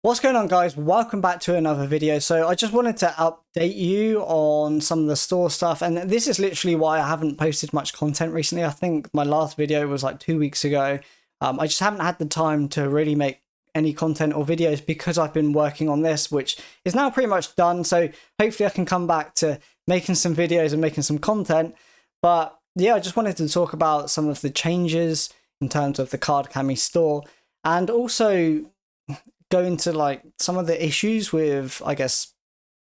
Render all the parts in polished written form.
What's going on, guys? Welcome back to another video. So I just wanted to update you on some of the store stuff, and this is literally why I haven't posted much content recently. I think my last video was like 2 weeks ago. I just haven't had the time to really make any content or videos because I've been working on this, which is now pretty much done. So hopefully I can come back to making some videos and making some content. But yeah, I just wanted to talk about some of the changes in terms of the Card Cami store, and also go into like some of the issues with, I guess,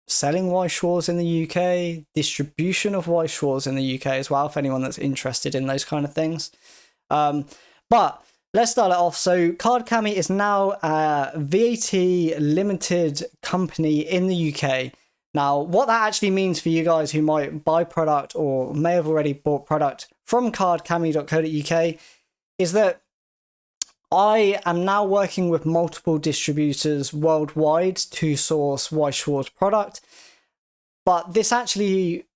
selling Weiss Schwarz in the UK, distribution of Weiss Schwarz in the UK as well, for anyone that's interested in those kind of things. But let's start it off. So Card Cami is now a VAT limited company in the UK. Now, what that actually means for you guys who might buy product or may have already bought product from cardcami.co.uk is that I am now working with multiple distributors worldwide to source Weiss Schwarz product, but this actually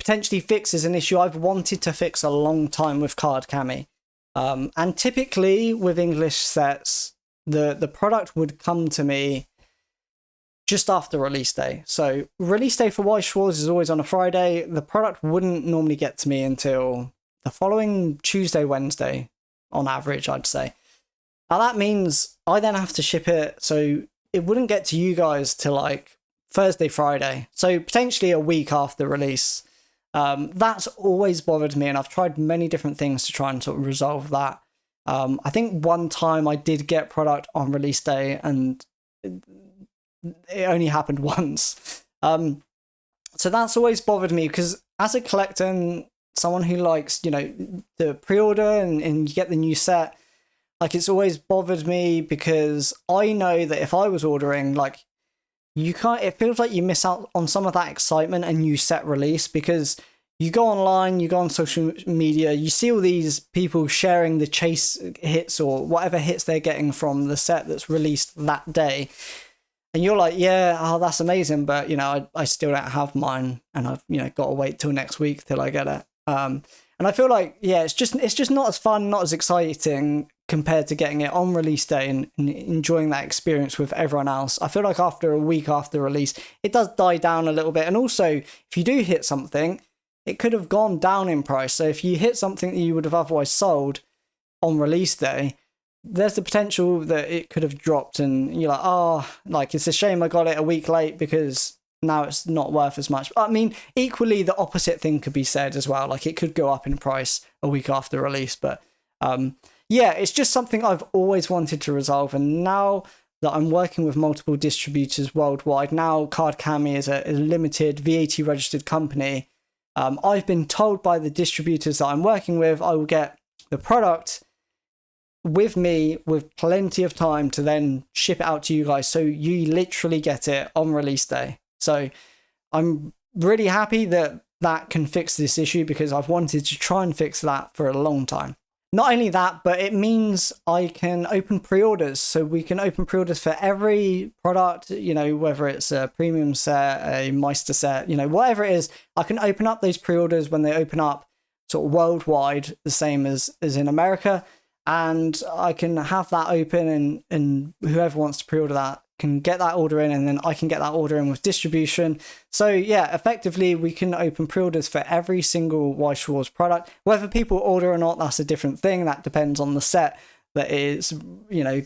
potentially fixes an issue I've wanted to fix a long time with Card Cami. And typically with English sets, the product would come to me just after release day. So release day for Weiss Schwarz is always on a Friday. The product wouldn't normally get to me until the following Tuesday, Wednesday, on average, I'd say. Now that means I then have to ship it, so it wouldn't get to you guys till like Thursday, Friday. So potentially a week after release. That's always bothered me, and I've tried many different things to try and sort of resolve that. I think one time I did get product on release day, and it only happened once. So that's always bothered me, because as a collector and someone who likes, the pre-order and you get the new set, like, it's always bothered me because I know that if I was ordering, like, it feels like you miss out on some of that excitement and new set release, because you go online, you go on social media, you see all these people sharing the chase hits or whatever hits they're getting from the set that's released that day. And you're like, yeah, oh, that's amazing, but, I still don't have mine, and I've, got to wait till next week till I get it. And I feel like, yeah, it's just not as fun, not as exciting compared to getting it on release day and enjoying that experience with everyone else. I feel like after a week after release, it does die down a little bit. And also, if you do hit something, it could have gone down in price. So if you hit something that you would have otherwise sold on release day, there's the potential that it could have dropped, and you're like, oh, like, it's a shame I got it a week late because now it's not worth as much. I mean, equally, the opposite thing could be said as well. Like, it could go up in price a week after release. But yeah, it's just something I've always wanted to resolve. And now that I'm working with multiple distributors worldwide, now Card Cami is a limited VAT registered company. I've been told by the distributors that I'm working with, I will get the product with me with plenty of time to then ship it out to you guys. So you literally get it on release day. So I'm really happy that that can fix this issue, because I've wanted to try and fix that for a long time. Not only that, but it means I can open pre-orders. So we can open pre-orders for every product, whether it's a premium set, a Meister set, whatever it is. I can open up those pre-orders when they open up sort of worldwide, the same as in America. And I can have that open, and whoever wants to pre-order that can get that order in, and then I can get that order in with distribution. So yeah, effectively we can open pre-orders for every single Weiss Schwarz product. Whether people order or not, that's a different thing. That depends on the set that is,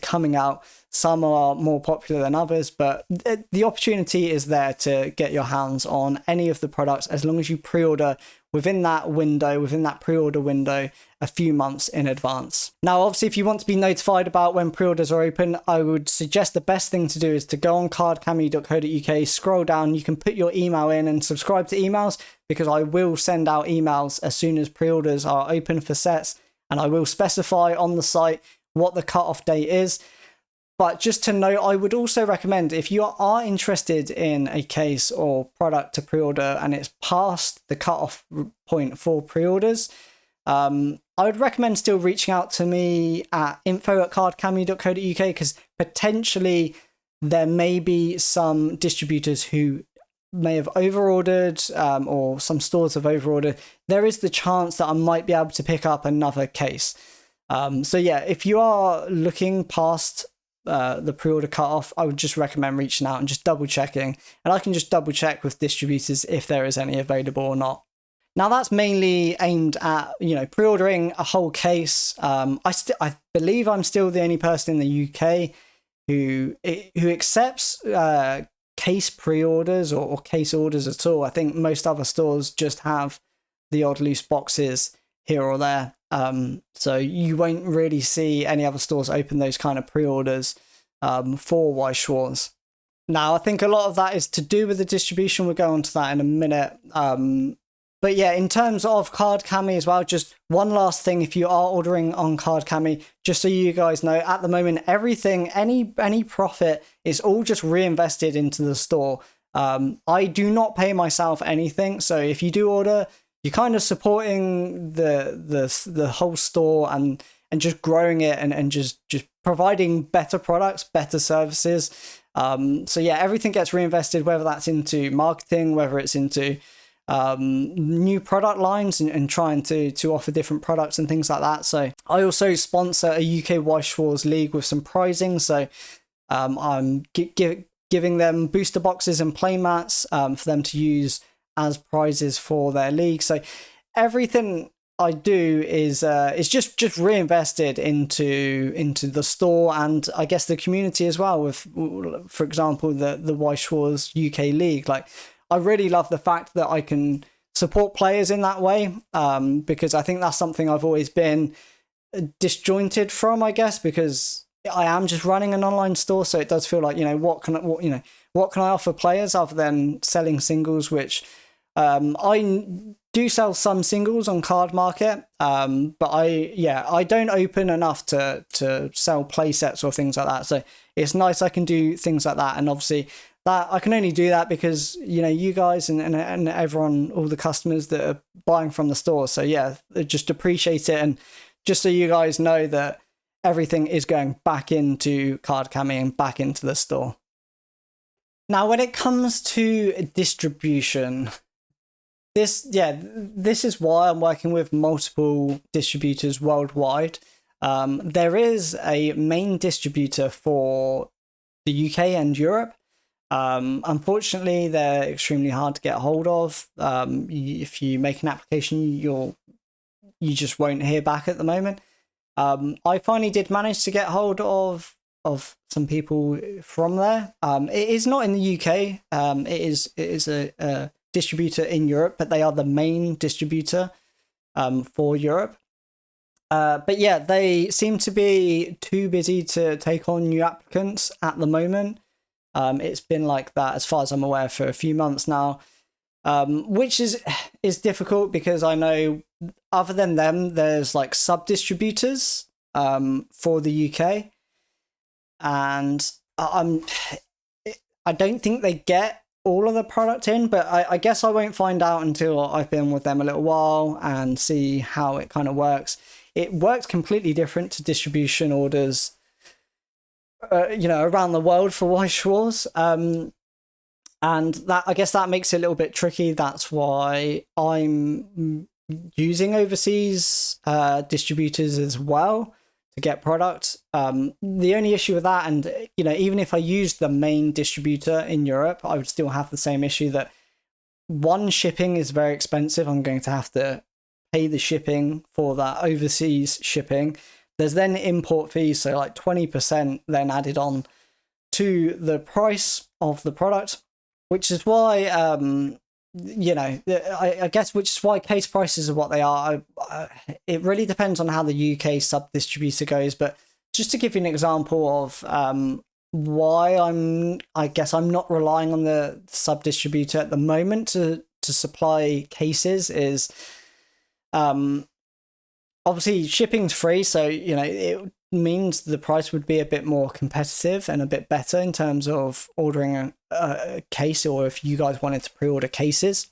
coming out. Some are more popular than others, but the opportunity is there to get your hands on any of the products as long as you pre-order within that window, within that pre-order window, a few months in advance. Now, obviously, if you want to be notified about when pre-orders are open, I would suggest the best thing to do is to go on cardcami.co.uk, scroll down, you can put your email in and subscribe to emails, because I will send out emails as soon as pre-orders are open for sets, and I will specify on the site what the cut-off date is. But just to note, I would also recommend, if you are interested in a case or product to pre-order and it's past the cut-off point for pre-orders, I would recommend still reaching out to me at info@cardcami.co.uk, because potentially there may be some distributors who may have overordered, or some stores have overordered. There is the chance that I might be able to pick up another case. So yeah, if you are looking past the pre-order cutoff, I would just recommend reaching out and just double checking. And I can just double check with distributors if there is any available or not. Now that's mainly aimed at, pre-ordering a whole case. I believe I'm still the only person in the UK who accepts case pre-orders or case orders at all. I think most other stores just have the odd loose boxes here or there. So you won't really see any other stores open those kind of pre-orders for Weiss Schwarz. Now, I think a lot of that is to do with the distribution. We'll go on to that in a minute. But yeah, in terms of Card Cami as well, just one last thing, if you are ordering on Card Cami, just so you guys know, at the moment, everything, any profit is all just reinvested into the store. I do not pay myself anything. So if you do order, you're kind of supporting the whole store and just growing it and just providing better products, better services. So yeah, everything gets reinvested, whether that's into marketing, whether it's into new product lines and trying to offer different products and things like that. So I also sponsor a UK Weiss Schwarz league with some prizing. So I'm giving them booster boxes and play mats for them to use as prizes for their league. So everything I do is just reinvested into the store and I guess the community as well. With, for example, the Weiss Schwarz UK league, like, I really love the fact that I can support players in that way, because I think that's something I've always been disjointed from, I guess, because I am just running an online store. So it does feel like, what can I offer players other than selling singles, which I do sell some singles on Card Market, but I don't open enough to sell play sets or things like that. So it's nice I can do things like that, and obviously that I can only do that because you guys and everyone, all the customers that are buying from the store. So yeah, just appreciate it, and just so you guys know that everything is going back into Card Cami and back into the store. Now, when it comes to distribution, this is why I'm working with multiple distributors worldwide. There is a main distributor for the UK and Europe. Unfortunately, they're extremely hard to get hold of. If you make an application, you just won't hear back at the moment. I finally did manage to get hold of some people from there. It is not in the UK. It is a distributor in Europe, but they are the main distributor for Europe. But yeah, they seem to be too busy to take on new applicants at the moment. It's been like that, as far as I'm aware, for a few months now, which is difficult because I know other than them, there's like sub-distributors for the UK, and I don't think they get all of the product in, but I guess I won't find out until I've been with them a little while and see how it kind of works. It works completely different to distribution orders around the world for Weiss Schwarz. And that, I guess that makes it a little bit tricky. That's why I'm using overseas distributors as well to get product. The only issue with that, and even if I used the main distributor in Europe, I would still have the same issue that one, shipping is very expensive. I'm going to have to pay the shipping for that overseas shipping. There's then import fees, so like 20% then added on to the price of the product, which is why, I guess, which is why case prices are what they are. It really depends on how the UK sub-distributor goes, but just to give you an example of why I'm not relying on the sub-distributor at the moment to supply cases is, obviously, shipping's free, so it means the price would be a bit more competitive and a bit better in terms of ordering a case, or if you guys wanted to pre-order cases.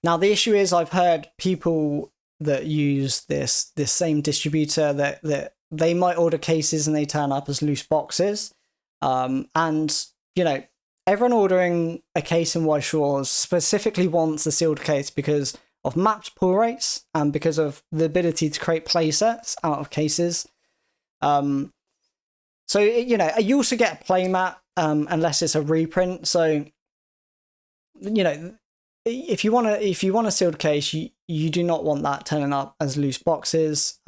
Now, the issue is I've heard people that use this same distributor that they might order cases and they turn up as loose boxes. And everyone ordering a case in Weiss Schwarz specifically wants a sealed case because of mapped pull rates and because of the ability to create play sets out of cases. So, you know, you also get a playmat, unless it's a reprint. So, you know, if you want a sealed case, you do not want that turning up as loose boxes,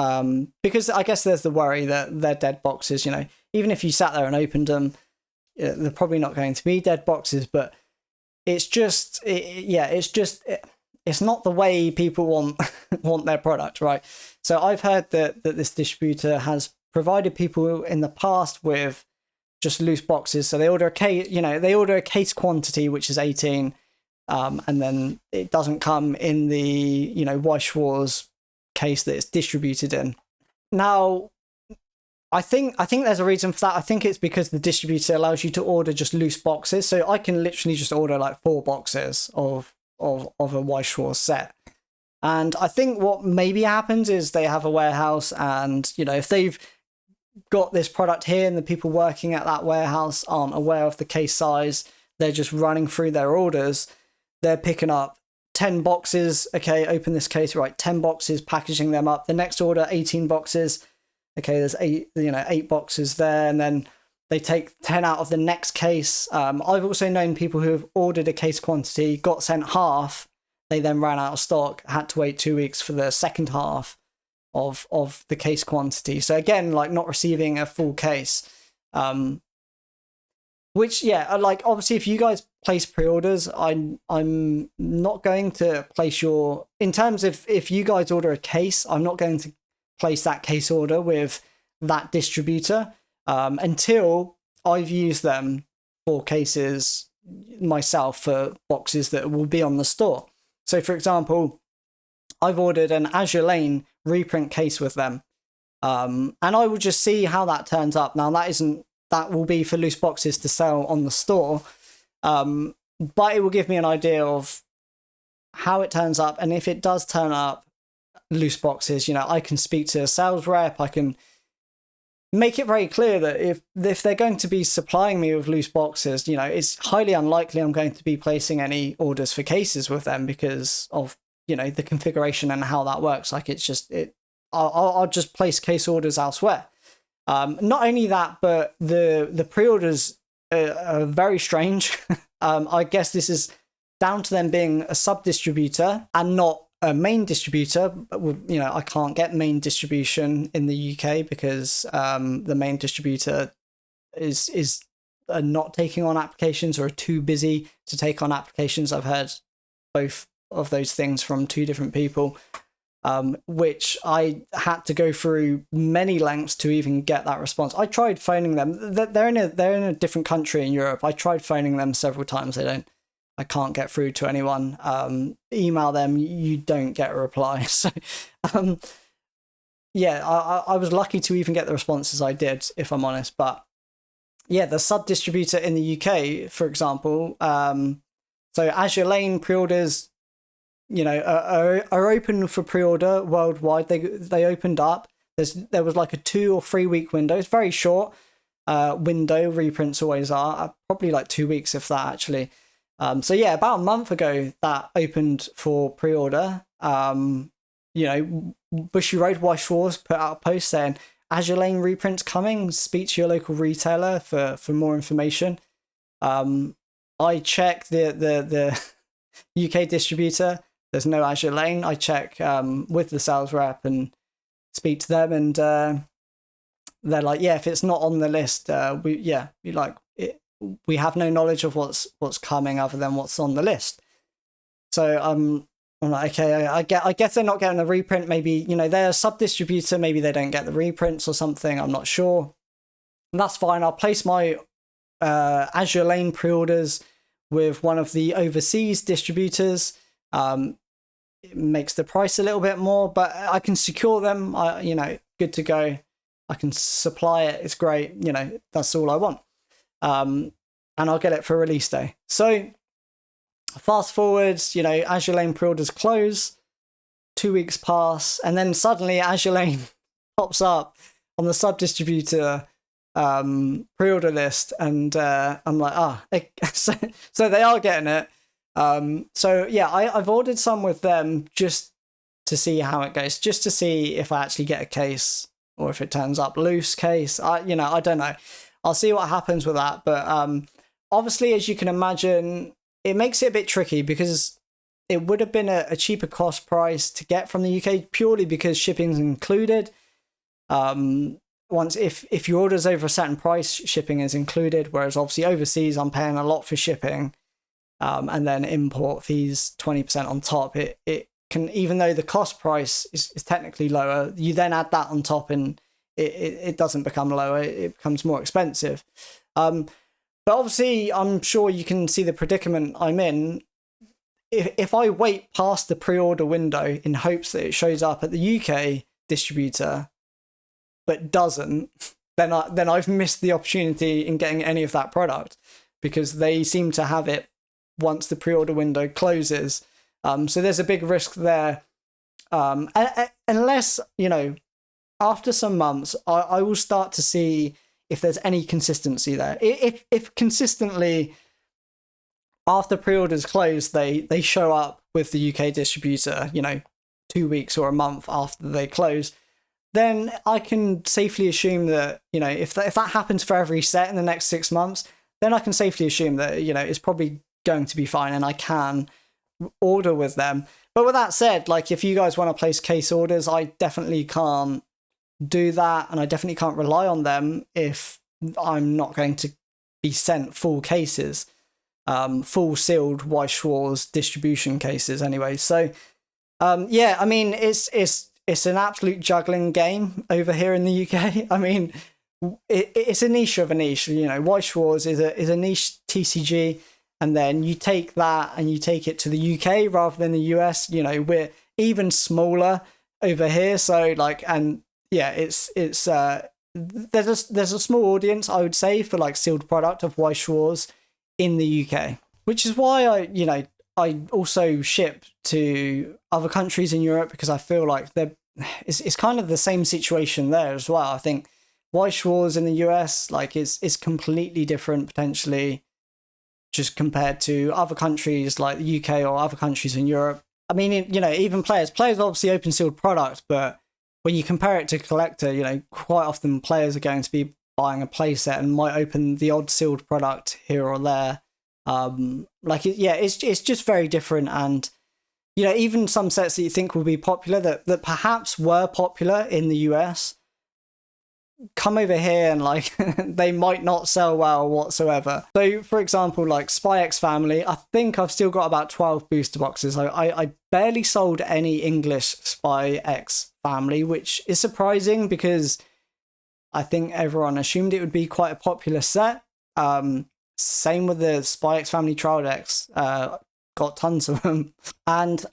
because I guess there's the worry that they're dead boxes. You know, even if you sat there and opened them, they're probably not going to be dead boxes. But it's just, it's not the way people want their product, right? So I've heard that this distributor has provided people in the past with just loose boxes. So they order a case, they order a case quantity, which is 18. And then it doesn't come in the, Weiss Schwarz case that it's distributed in. Now, I think there's a reason for that. I think it's because the distributor allows you to order just loose boxes. So I can literally just order like 4 boxes of a Weiss Schwarz set. And I think what maybe happens is they have a warehouse, and, if they've got this product here and the people working at that warehouse aren't aware of the case size, they're just running through their orders. They're picking up 10 boxes. Okay, open this case, right? 10 boxes, packaging them up. The next order, 18 boxes. Okay, there's 8 boxes there. And then they take 10 out of the next case. I've also known people who have ordered a case quantity, got sent half. They then ran out of stock, had to wait 2 weeks for the second half of the case quantity. So again, like not receiving a full case. Which, like, obviously, if you guys place pre-orders, I'm not going to place in terms of if you guys order a case, I'm not going to place that case order with that distributor until I've used them for cases myself for boxes that will be on the store. So, for example, I've ordered an Azure Lane reprint case with them, and I will just see how that turns up. Now, that will be for loose boxes to sell on the store. But it will give me an idea of how it turns up. And if it does turn up loose boxes, I can speak to a sales rep. I can make it very clear that if they're going to be supplying me with loose boxes, it's highly unlikely I'm going to be placing any orders for cases with them because of, the configuration and how that works. Like I'll just place case orders elsewhere. Not only that, but the pre-orders are very strange. I guess this is down to them being a sub-distributor and not a main distributor. I can't get main distribution in the UK because the main distributor is not taking on applications or are too busy to take on applications. I've heard both of those things from 2 different people. Which I had to go through many lengths to even get that response. I tried phoning them. They're in a different country in Europe. I tried phoning them several times. I can't get through to anyone. Email them, you don't get a reply. So, I was lucky to even get the responses I did, if I'm honest. But yeah, the sub distributor in the UK, for example, so Azure Lane pre-orders, are open for pre-order worldwide. They opened up. There was like a 2 or 3 week window. It's very short window. Reprints always are probably like 2 weeks, if that actually. So yeah, about a month ago that opened for pre-order. Bushy Road Weiss Schwarz put out a post saying Azure Lane reprints coming. Speak to your local retailer for more information. I checked the UK distributor. There's no Azure Lane. I check with the sales rep and speak to them, and they're like, yeah, if it's not on the list, we have no knowledge of what's coming other than what's on the list. So I'm like, okay, I guess they're not getting the reprint. Maybe they're a sub distributor. Maybe they don't get the reprints or something. I'm not sure. And that's fine. I'll place my Azure Lane pre-orders with one of the overseas distributors. It makes the price a little bit more, but I can secure them. Good to go. I can supply it. It's great. That's all I want. And I'll get it for release day. So fast forwards, Azure Lane pre-orders close, 2 weeks pass, and then suddenly Azure Lane pops up on the sub distributor pre-order list, and I'm like, so they are getting it. So yeah, I've ordered some with them just to see how it goes, just to see if I actually get a case or if it turns up loose case. I don't know. I'll see what happens with that. But obviously, as you can imagine, it makes it a bit tricky because it would have been a cheaper cost price to get from the UK purely because shipping's included. If your order's over a certain price, shipping is included, whereas obviously overseas I'm paying a lot for shipping, and then import fees 20% on top. It can, even though the cost price is technically lower, you then add that on top and it doesn't become lower, it becomes more expensive. But obviously I'm sure you can see the predicament I'm in. If I wait past the pre-order window in hopes that it shows up at the UK distributor but doesn't, then I've missed the opportunity in getting any of that product, because they seem to have it once the pre-order window closes. So there's a big risk there. Unless, after some months, I will start to see if there's any consistency there. If consistently after pre-orders close, they show up with the UK distributor, 2 weeks or a month after they close, then I can safely assume that, if that happens for every set in the next 6 months, then I can safely assume that, it's probably going to be fine and I can order with them. But with that said, like, if you guys want to place case orders, I definitely can't do that, and I definitely can't rely on them if I'm not going to be sent full cases, full sealed Weiss Schwarz distribution cases anyway. So yeah, I mean, it's an absolute juggling game over here in the UK. I mean, it's a niche of a niche. Weiss Schwarz is a niche TCG, and then you take that and you take it to the UK rather than the US. We're even smaller over here, so and yeah, there's a small audience, I would say, for like sealed product of Weiss Schwarz in the UK, which is why I also ship to other countries in Europe, because I feel like it's kind of the same situation there as well. I think Weiss Schwarz in the US, is completely different potentially, just compared to other countries like the UK or other countries in Europe. I mean, even players obviously open sealed product, but when you compare it to collector, quite often players are going to be buying a playset and might open the odd sealed product here or there. It's just very different. And even some sets that you think will be popular, that perhaps were popular in the US, come over here and they might not sell well whatsoever. So for example, like Spy X Family, I think I've still got about 12 booster boxes. I barely sold any English Spy X Family, which is surprising because I think everyone assumed it would be quite a popular set. Same with the Spy X Family trial decks. Got tons of them. And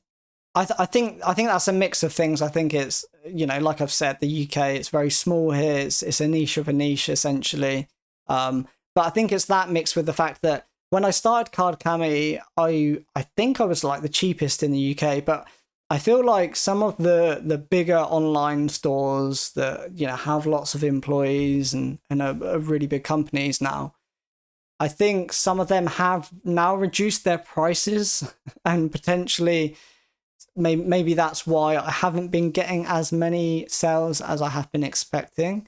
I think that's a mix of things. I think it's, like I've said, the UK, it's very small here. It's a niche of a niche, essentially. But I think it's that mixed with the fact that when I started Card Kami, I think I was like the cheapest in the UK, but I feel like some of the bigger online stores that, have lots of employees and are really big companies now, I think some of them have now reduced their prices, and potentially maybe that's why I haven't been getting as many sales as I have been expecting.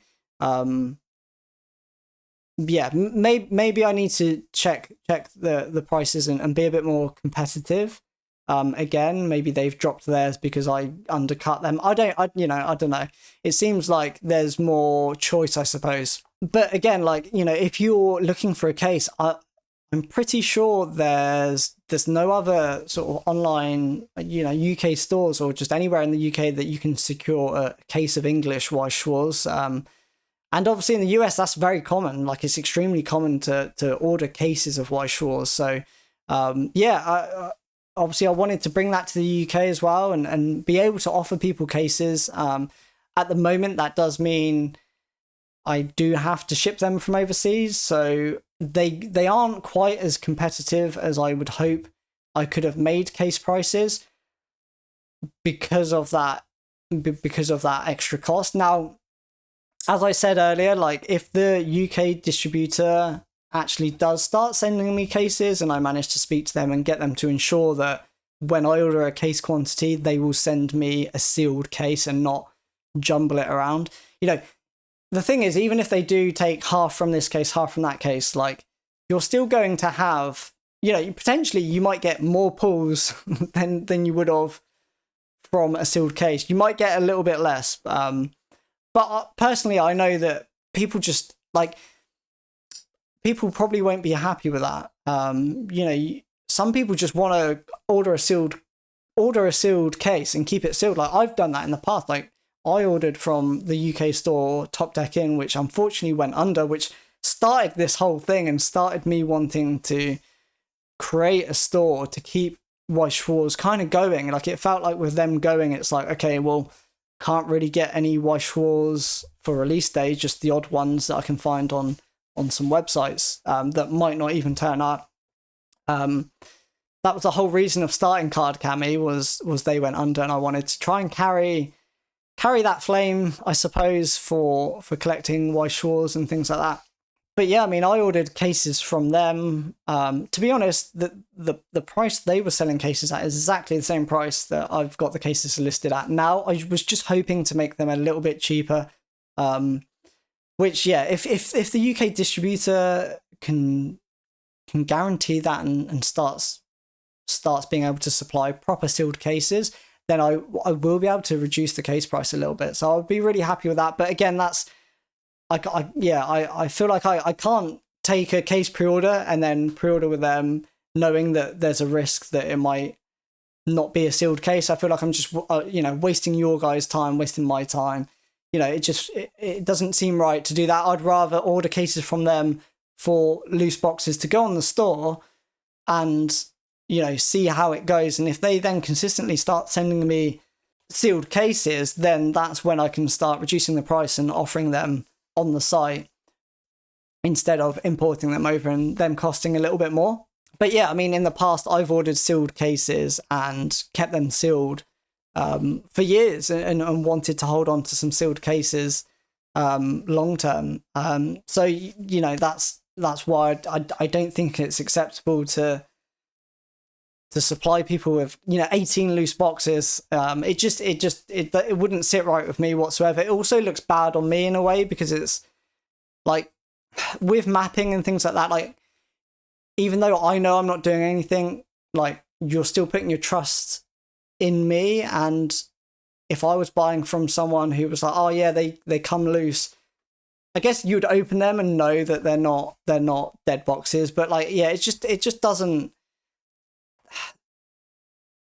Yeah, maybe I need to check the prices and be a bit more competitive. Again, maybe they've dropped theirs because I undercut them. I don't know. It seems like there's more choice, I suppose. But again, if you're looking for a case, I'm pretty sure there's no other sort of online, UK stores or just anywhere in the UK that you can secure a case of English Weiss Schwarz. And obviously in the US, that's very common. It's extremely common to order cases of Weiss Schwarz. So obviously I wanted to bring that to the UK as well and be able to offer people cases. At the moment, that does mean I do have to ship them from overseas, so they aren't quite as competitive as I would hope I could have made case prices because of that extra cost. Now, as I said earlier, if the UK distributor actually does start sending me cases and I manage to speak to them and get them to ensure that when I order a case quantity, they will send me a sealed case and not jumble it around. you know, the thing is, even if they do take half from this case, half from that case, like, you're still going to have, you know, potentially you might get more pulls than you would have from a sealed case. You might get a little bit less. But personally, I know that people just, like, people probably won't be happy with that. You know, some people just want to order a sealed case and keep it sealed. Like, I've done that in the past. Like, I ordered from the UK store Top Deck In, which unfortunately went under, which started this whole thing and started me wanting to create a store to keep Weiss Schwarz kind of going. Like, it felt like with them going, it's like, okay, well, can't really get any Weiss Schwarz for release day, just the odd ones that I can find on some websites that might not even turn up. That was the whole reason of starting Card Cami, was they went under, and I wanted to try and carry that flame, I suppose, for collecting Weiss Schwarz and things like that. But yeah, I mean, I ordered cases from them. To be honest, the price they were selling cases at is exactly the same price that I've got the cases listed at now. I was just hoping to make them a little bit cheaper. Which, yeah, if the UK distributor can guarantee that and starts being able to supply proper sealed cases, then I will be able to reduce the case price a little bit. So I'll be really happy with that. But again, that's, I feel like I can't take a case pre-order and then pre-order with them knowing that there's a risk that it might not be a sealed case. I feel like I'm just, you know, wasting your guys' time, wasting my time. You know, it doesn't seem right to do that. I'd rather order cases from them for loose boxes to go on the store and, you know, see how it goes. And if they then consistently start sending me sealed cases, then that's when I can start reducing the price and offering them on the site instead of importing them over and them costing a little bit more. But yeah, I mean, in the past, I've ordered sealed cases and kept them sealed for years and wanted to hold on to some sealed cases long term. So, you know, that's why I don't think it's acceptable to supply people with, you know, 18 loose boxes. It wouldn't sit right with me whatsoever. It also looks bad on me in a way, because it's like, with mapping and things like that, like, even though I know I'm not doing anything, like, you're still putting your trust in me. And if I was buying from someone who was like, oh yeah, they come loose, I guess you'd open them and know that they're not dead boxes. But like, yeah, it just doesn't,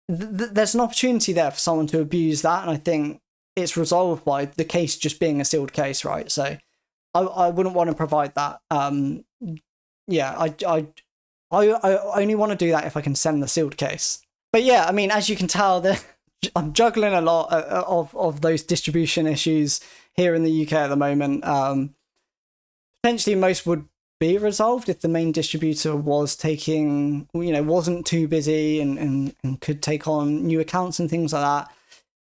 there's an opportunity there for someone to abuse that, and I think it's resolved by the case just being a sealed case, right? So I wouldn't want to provide that. Yeah, I only want to do that if I can send the sealed case. But yeah, I mean, as you can tell, I'm juggling a lot of those distribution issues here in the UK at the moment. Potentially most would be resolved if the main distributor was taking, you know, wasn't too busy and could take on new accounts and things like that.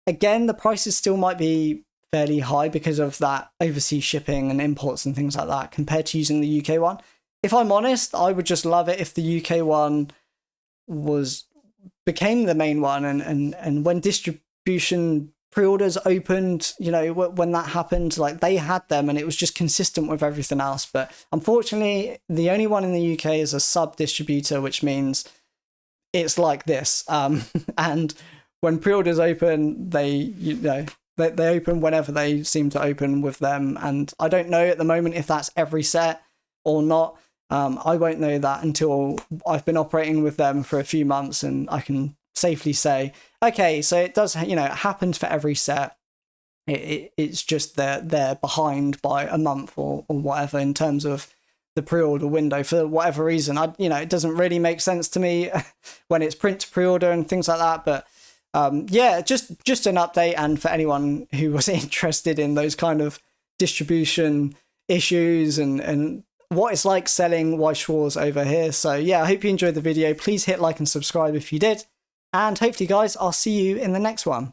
Again, the prices still might be fairly high because of that overseas shipping and imports and things like that compared to using the UK one. If I'm honest, I would just love it if the UK one became the main one, and when distribution pre-orders opened, you know, when that happened, like, they had them and it was just consistent with everything else. But unfortunately, the only one in the UK is a sub distributor, which means it's like this. And when pre-orders open, they open whenever they seem to open with them. And I don't know at the moment if that's every set or not. I won't know that until I've been operating with them for a few months and I can safely say, okay, so it does, you know, it happens for every set. It's just they're behind by a month or whatever in terms of the pre-order window for whatever reason. It doesn't really make sense to me when it's print to pre-order and things like that. But yeah, just an update, and for anyone who was interested in those kind of distribution issues and what it's like selling Weiss Schwarz over here. So yeah, I hope you enjoyed the video. Please hit like and subscribe if you did. And hopefully, guys, I'll see you in the next one.